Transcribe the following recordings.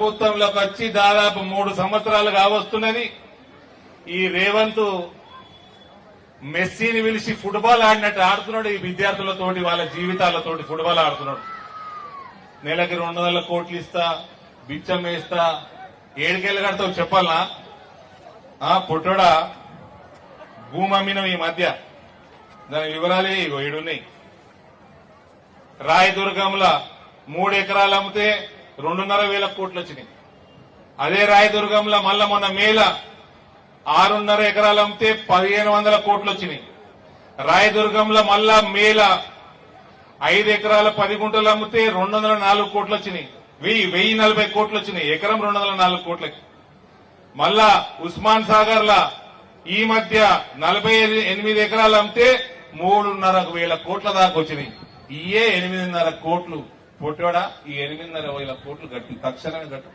ప్రభుత్వంలోకి వచ్చి దాదాపు 3 సంవత్సరాలు కావస్తున్నది. ఈ రేవంత్ మెస్సీని పిలిచి ఫుట్బాల్ ఆడినట్టు ఆడుతున్నాడు. ఈ విద్యార్థులతోటి వాళ్ళ జీవితాలతోటి ఫుట్బాల్ ఆడుతున్నాడు. నెలకి 200 కోట్లు ఇస్తా, బిచ్చం వేస్తా, ఏడుకెళ్ళి కడతావు చెప్పాలనా? పుట్టోడా భూమి అమ్మినం ఈ మధ్య, దాని వివరాలే ఏడున్నాయి. రాయదుర్గంలో 3 ఎకరాలు అమ్మితే 2.5 కోట్లు వచ్చినాయి. అదే రాయదుర్గంలో మళ్ళా మొన్న మేల 6.5 ఎకరాలు అమ్మితే 1500 కోట్లు వచ్చినాయి. రాయదుర్గంలో మళ్ళా మేల 5 ఎకరాల 10 గుంటలు అమ్మితే 204 కోట్లు వచ్చినాయి. 1040 కోట్లు వచ్చినాయి. ఎకరం 204 కోట్లకి. మళ్ళా ఉస్మాన్ సాగర్ లా ఈ మధ్య 48 ఎకరాలు అమ్మితే 3.5 కోట్ల దాకా వచ్చినాయి. ఇయే 8.5 కోట్లు. పొట్టోడా ఈ 8.5 కోట్లు కట్టు, తక్షణమే కట్టు,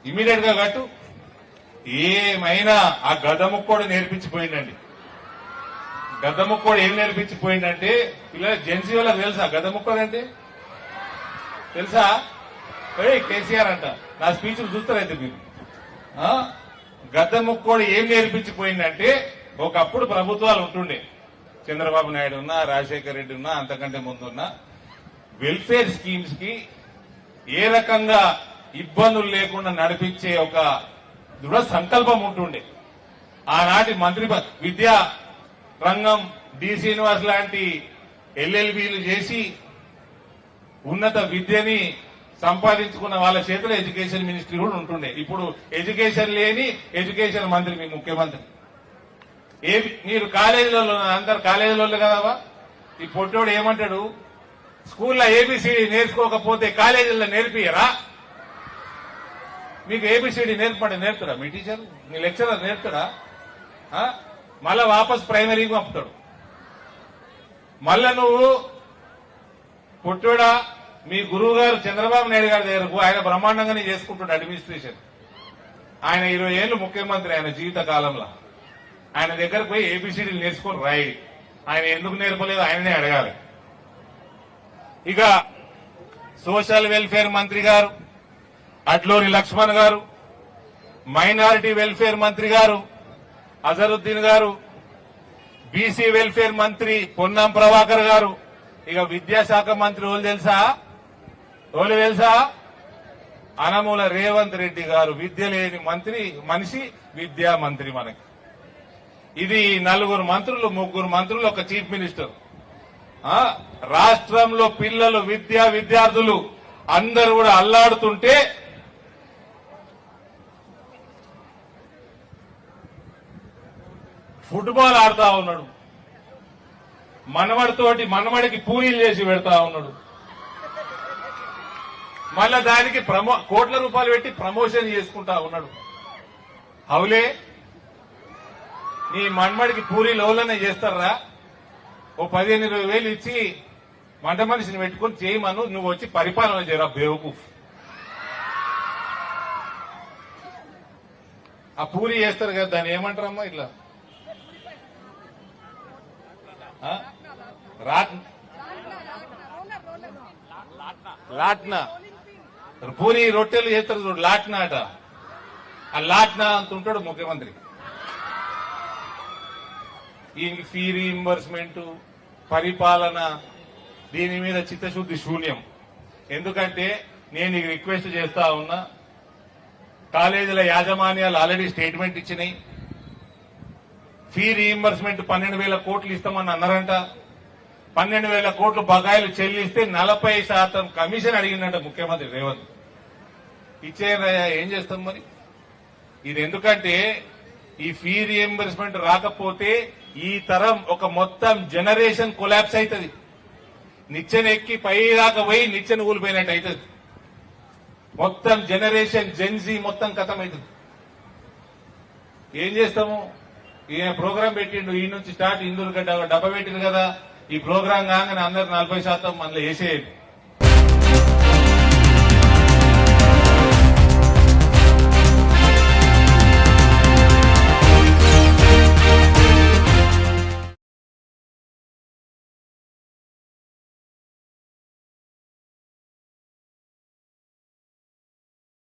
ఇమీడియట్ గా కట్టు. ఏమైనా ఆ గద్దముక్కోడు నేర్పించిపోయిందండి. గద్దముక్కోడు ఏం నేర్పించిపోయిందంటే పిల్లలు జెన్సీ వాళ్ళకి తెలుసా గద్దముక్కోడు అంటే? తెలుసా? కేసీఆర్ అంట. నా స్పీచ్లు చూస్తారైతే మీరు. గద్దముక్కోడు ఏం నేర్పించిపోయిందంటే, ఒకప్పుడు ప్రభుత్వాలు ఉంటుండే, చంద్రబాబు నాయుడు ఉన్నా, రాజశేఖర్ రెడ్డి ఉన్నా, అంతకంటే ముందున్నా, వెల్ఫేర్ స్కీమ్స్ కి ఏ రకంగా ఇబ్బందులు లేకుండా నడిపించే ఒక దృఢ సంకల్పం ఉంటుండే. ఆనాటి మంత్రి విద్యా రంగం డి శ్రీనివాస్ లాంటి ఎల్ఎల్బీలు చేసి ఉన్నత విద్యని సంపాదించుకున్న వాళ్ళ చేతిలో ఎడ్యుకేషన్ మినిస్ట్రీ కూడా ఉంటుండే. ఇప్పుడు ఎడ్యుకేషన్ లేని ఎడ్యుకేషన్ మంత్రి మీ ముఖ్యమంత్రి. మీరు కాలేజీలలో అందరు కాలేజీలో కదవా? ఈ పొట్టోడు ఏమంటాడు, స్కూల్లో ఏబిసిడి నేర్చుకోకపోతే కాలేజీల్లో నేర్పియరా? మీకు ఏబిసిడి నేర్పుతాడా మీ టీచర్, మీ లెక్చరర్ నేర్పుతాడా? మళ్ళా వాపస్ ప్రైమరీకి పంపుతాడు. మళ్ళా నువ్వు పొట్టోడా మీ గురువు గారు చంద్రబాబు నాయుడు గారి దగ్గరకు, ఆయన బ్రహ్మాండంగానే చేసుకుంటున్నాడు అడ్మినిస్ట్రేషన్. ఆయన 20 ఏళ్లు ముఖ్యమంత్రి ఆయన జీవిత కాలంలో. ఆయన దగ్గరకు పోయి ఏబిసిడీలు నేర్చుకొని రాయి. ఆయన ఎందుకు నేర్పలేదు ఆయననే అడగాలి. ఇక సోషల్ వెల్ఫేర్ మంత్రి గారు అడ్లూరి లక్ష్మణ్ గారు, మైనారిటీ వెల్ఫేర్ మంత్రి గారు అజరుద్దీన్ గారు, బీసీ వెల్ఫేర్ మంత్రి పొన్నం ప్రభాకర్ గారు, ఇక విద్యాశాఖ మంత్రి వాళ్ళు తెలుసా? అనమూల రేవంత్ రెడ్డి గారు. విద్య లేని మనిషి విద్యా మంత్రి మనకి. ఇది 4 మంత్రులు, 3 మంత్రులు, ఒక చీఫ్ మినిస్టర్. రాష్ట్రంలో పిల్లలు, విద్యార్థులు అందరూ కూడా అల్లాడుతుంటే ఫుట్బాల్ ఆడుతా ఉన్నాడు. మనవడికి పూరీలు చేసి పెడతా ఉన్నాడు. మళ్ళా దానికి కోట్ల రూపాయలు పెట్టి ప్రమోషన్ చేసుకుంటా ఉన్నాడు. అవులే, నీ మనవడికి పూరీలు ఎవరైనా చేస్తారా? ఓ 15-20 వేలు ఇచ్చి వంట మనిషిని పెట్టుకుని చేయమను, నువ్వు వచ్చి పరిపాలన చేయరా బేవకూఫ్. ఆ పూరి చేస్తారు కదా, దాన్ని ఏమంటారమ్మా? ఇట్లా లాట్నా పూరి రొట్టెలు చేస్తారు చూడు, లాట్నా అట. ఆ లాట్నా అంత ఉంటాడు ముఖ్యమంత్రి. ఈయనకి ఫీ రీయింబర్స్మెంట్, పరిపాలన, దీని మీద చిత్తశుద్ధి శూన్యం. ఎందుకంటే నేను నీకు రిక్వెస్ట్ చేస్తా ఉన్నా, కాలేజీల యాజమాన్యాలు ఆల్రెడీ స్టేట్మెంట్ ఇచ్చినాయి. ఫీ రీయింబర్స్మెంట్ 12,000 కోట్లు ఇస్తామని అన్నారంట. 12,000 కోట్లు బకాయిలు చెల్లిస్తే 40% కమిషన్ అడిగిందంట ముఖ్యమంత్రి రేవంత్. ఇచ్చేయరా, ఏం చేస్తాం మరి? ఇది ఎందుకంటే ఈ ఫీ రీయింబర్స్మెంట్ రాకపోతే ఈ తరం ఒక మొత్తం జనరేషన్ కొలాప్స్ అవుతుంది. నిచ్చెన ఎక్కి పై దాకా పోయి నిచ్చెన కూలిపోయినట్టు అవుతుంది. మొత్తం జనరేషన్ జెన్జీ మొత్తం కథం అవుతుంది. ఏం చేస్తాము? ఈయన ప్రోగ్రాం పెట్టిండు, ఈ నుంచి స్టార్ట్ ఇందూరు గడ్డ డబ్బ పెట్టిండు కదా. ఈ ప్రోగ్రాం కాగానే అందరు 40% మనలో వేసేయండి.